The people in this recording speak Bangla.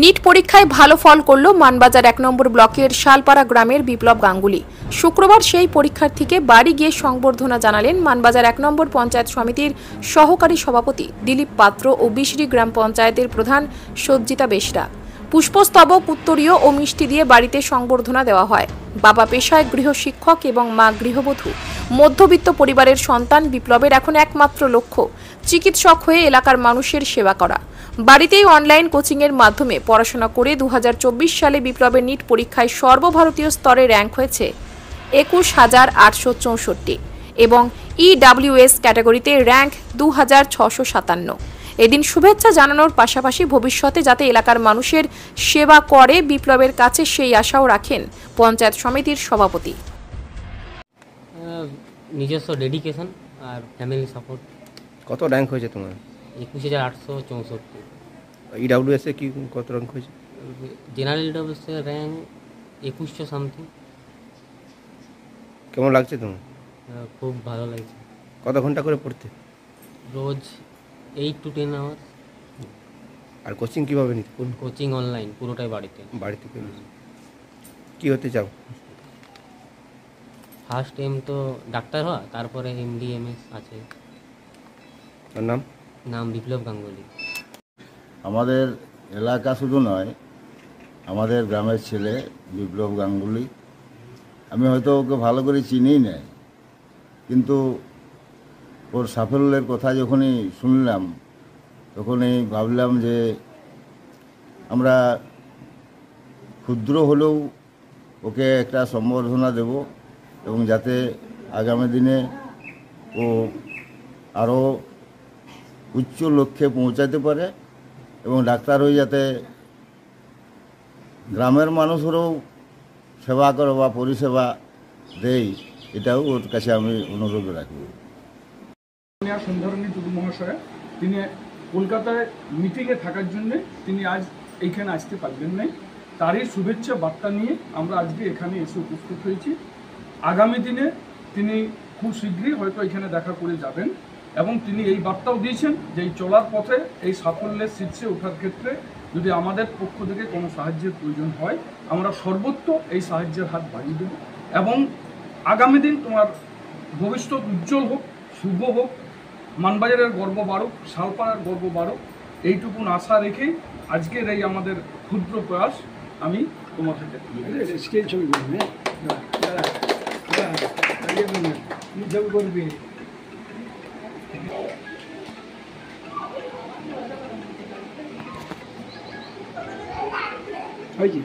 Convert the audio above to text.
নিট পরীক্ষায় ভালো ফল করল মানবাজার ১ নম্বর ব্লকের শালপাড়া গ্রামের বিপ্লব গাঙ্গুলি। শুক্রবার সেই পরীক্ষার্থীকে বাড়ি গিয়ে সংবর্ধনা জানালেন মানবাজার ১ নম্বর পঞ্চায়েত সমিতির সহকারী সভাপতি দিলীপ পাত্র ও বিশরি গ্রাম পঞ্চায়েতের প্রধান সজ্জিতা বেশরা। পুষ্পস্তবক, উত্তরীয় ও মিষ্টি দিয়ে বাড়িতে সংবর্ধনা দেওয়া হয়। বাবা পেশায় গৃহশিক্ষক এবং মা গৃহবধূ। মধ্যবিত্ত পরিবারের সন্তান বিপ্লবের এখন একমাত্র লক্ষ্য চিকিৎসক হয়ে এলাকার মানুষের সেবা করা। বাড়িতেই অনলাইন কোচিংয়ের মাধ্যমে পড়াশোনা করে ২০২৪ সালে বিপ্লবের নিট পরীক্ষায় সর্বভারতীয় স্তরে র্যাঙ্ক হয়েছে ২১,৮৬৪ এবং EWS ক্যাটাগরিতে র্যাঙ্ক ২,৬৫৭। এদিন শুভেচ্ছা জানানোর পাশাপাশি ভবিষ্যতে যাতে এলাকার মানুষের সেবা করে বিপ্লবের কাছে সেই আশাও রাখেন পঞ্চায়েত সমিতির সভাপতি। নিজস্ব ডেডিকেশন আর ফ্যামিলি সাপোর্ট। কত র্যাঙ্ক হয়েছে তোমার? ২১,৮৬৪। EWS এ কি কত র্যাঙ্ক হয়েছে? জেনারেল EWS এর র্যাঙ্ক ২১০০ সামথিং। কেমন লাগছে তোমার? খুব ভালো লাগছে। কত ঘন্টা করে পড়তে? রোজ 8 to 10 আওয়ার্স। আর কোচিং কিভাবে নিতে? কোচিং অনলাইন, পুরোটাই বাড়িতে। বাড়িতে কি হতে চাও? ফার্স্ট এম তো ডাক্তার হওয়া, তারপরে MD MS আছে। তার নাম? নাম বিপ্লব গাঙ্গুলি। আমাদের এলাকা শুধু নয়, আমাদের গ্রামের ছেলে বিপ্লব গাঙ্গুলি। আমি হয়তো ওকে ভালো করে চিনিই না, কিন্তু ওর সাফল্যের কথা যখনই শুনলাম তখনই ভাবলাম যে আমরা ক্ষুদ্র হলেও ওকে একটা সম্বর্ধনা দেব এবং যাতে আগামী দিনে ও আরও উচ্চ লক্ষ্যে পৌঁছাতে পারে এবং ডাক্তার হয়ে যাতে গ্রামের মানুষেরও সেবা করে বা পরিষেবা দেয়, এটাও ওর কাছে আমি অনুরোধ রাখব। সন্ধ্যারণী টুডু মহাশয়, তিনি কলকাতায় মিটিংয়ে থাকার জন্যে তিনি আজ এইখানে আসতে পারবেন নাই। তারই শুভেচ্ছা বার্তা নিয়ে আমরা আজকে এখানে এসে উপস্থিত হয়েছি। আগামী দিনে তিনি খুব শীঘ্রই হয়তো এখানে দেখা করে যাবেন এবং তিনি এই বার্তাও দিয়েছেন যে এই চলার পথে এই সাফল্যের শীর্ষে ওঠার ক্ষেত্রে যদি আমাদের পক্ষ থেকে কোনো সাহায্যের প্রয়োজন হয় আমরা সর্বত্র এই সাহায্যের হাত বাড়িয়ে দেব এবং আগামী দিন তোমার ভবিষ্যৎ উজ্জ্বল হোক, শুভ হোক, মানবাজারের গর্ব বাড়ুক, শালপাড়ার গর্ব বাড়ুক, এইটুকুন আশা রেখেই আজকের এই আমাদের ক্ষুদ্র প্রয়াস আমি তোমার সাথে করবি। হয়েছে।